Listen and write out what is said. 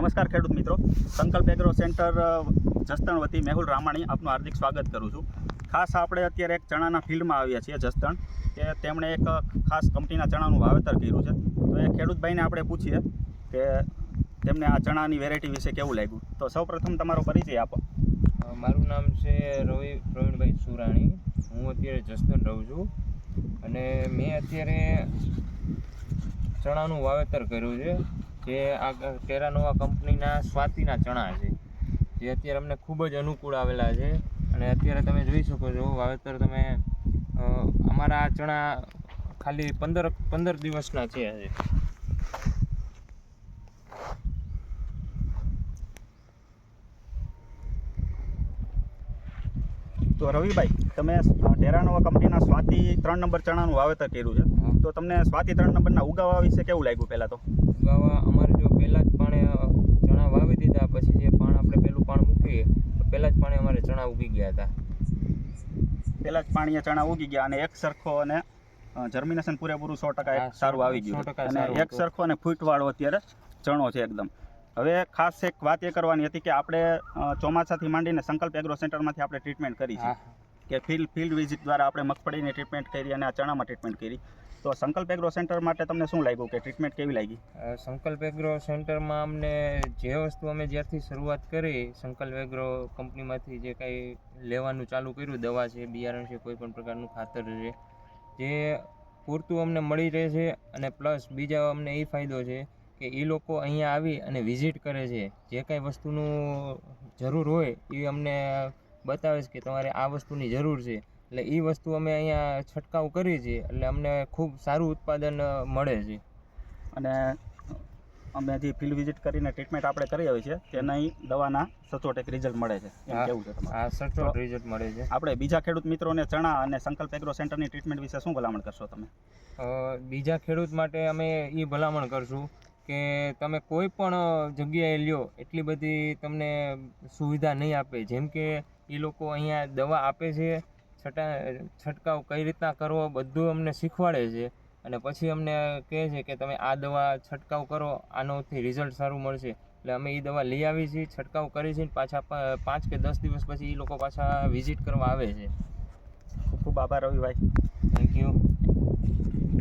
નમસ્કાર ખેડૂત મિત્રો, સંકલ્પ એગ્રો સેન્ટર જસદણ વતી મેહુલ રામાણી આપનું હાર્દિક સ્વાગત કરું છું. ખાસ આપણે અત્યારે એક ચણાના ફિલ્ડમાં આવ્યા છીએ જસદણ, કે તેમણે એક ખાસ કંપનીના ચણાનું વાવેતર કર્યું છે. તો એ ખેડૂતભાઈને આપણે પૂછીએ કે તેમને આ ચણાની વેરાયટી વિશે કેવું લાગ્યું. તો સૌપ્રથમ તમારો પરિચય આપો. મારું નામ છે રવિ પ્રવીણભાઈ સુરાણી. હું અત્યારે જસદણ રહું છું અને મેં અત્યારે ચણાનું વાવેતર કર્યું છે, જે આ ટેરાનોવા કંપનીના સ્વાતિના ચણા છે, જે અત્યારે અમને ખૂબ જ અનુકૂળ આવેલા છે. અને અત્યારે તમે જોઈ શકો છો વાવેતર તમે અમારા આ ચણા ખાલી 15 દિવસના છે. તો રવિભાઈ, તમે ટેરાનોવા કંપનીના સ્વાતિ 3 નંબર ચણાનું વાવેતર કર્યું છે. તો તમને સ્વાતિ 3 નંબરના ઉગાવા વિશે કેવું લાગ્યું? પહેલાં તો ઉગાવા અમારે જો પહેલાં જ પાણે ચણા વાવી દીધા, પછી જે પાણ આપણે પહેલું પાણ મૂકીએ તો પહેલાં જ પાણે અમારે ચણા ઉગી ગયા હતા. પહેલાં જ પાણીએ ચણા ઉગી ગયા અને એક સરખો અને જર્મિનેશન પૂરેપૂરું 100% સારું આવી ગયું અને એક સરખો અને ફૂટવાળો અત્યારે ચણો છે એકદમ. હવે ખાસ એક વાત એ કરવાની હતી કે આપણે ચોમાસાથી માંડીને સંકલ્પ એગ્રો સેન્ટરમાંથી આપણે ટ્રીટમેન્ટ કરી છે, કે ફિલ્ડ વિઝિટ દ્વારા આપણે મગફળીની ટ્રીટમેન્ટ કરી અને આ ચણામાં ટ્રીટમેન્ટ કરી. તો સંકલ્પ એગ્રો સેન્ટર માટે તમને શું લાગ્યું, કે ટ્રીટમેન્ટ કેવી લાગી? સંકલ્પ એગ્રો સેન્ટરમાં અમને જે વસ્તુ અમે જ્યારથી શરૂઆત કરી, સંકલ્પ એગ્રો કંપનીમાંથી જે કાંઈ લેવાનું ચાલુ કર્યું, દવા છે, બિયારણ છે, કોઈ પણ પ્રકારનું ખાતર છે, જે પૂરતું અમને મળી રહે છે. અને પ્લસ બીજા અમને એ ફાયદો છે કે એ લોકો અહીંયા આવી અને વિઝિટ કરે છે, જે કાંઈ વસ્તુનું જરૂર હોય એ અમને બતાવે છે કે તમારે આ વસ્તુની જરૂર છે, એટલે એ વસ્તુ અમે અહીંયા છંટકાવ કરીએ છીએ, એટલે અમને ખૂબ સારું ઉત્પાદન મળે છે. અને અમે જે ફિલ્ડ વિઝિટ કરીને ટ્રીટમેન્ટ આપણે કરી હોય છે તેના દવાના સચોટ રિઝલ્ટ મળે છે, એમ કેવું છે તમારે? આ સચોટ રિઝલ્ટ મળે છે. આપણે બીજા ખેડૂત મિત્રોને ચણા અને સંકલ્પ એગ્રો સેન્ટરની ટ્રીટમેન્ટ વિશે શું ભલામણ કરશો તમે? બીજા ખેડૂત માટે અમે એ ભલામણ કરશું કે તમે કોઈ પણ જગ્યાએ લ્યો, એટલી બધી તમને સુવિધા નહીં આપે. જેમ કે એ લોકો અહીંયા દવા આપે છે, છંટકાવ કઈ રીતના કરવો બધું અમને શીખવાડે છે, અને પછી અમને કહે છે કે તમે આ દવા છંટકાવ કરો, આનોથી રિઝલ્ટ સારું મળશે. એટલે અમે એ દવા લઈ આવી છીએ, છંટકાવ કરી છીએ, પાછા 5 કે 10 દિવસ પછી એ લોકો પાછા વિઝિટ કરવા આવે છે. ખૂબ ખૂબ આભાર રવિભાઈ. Thank you.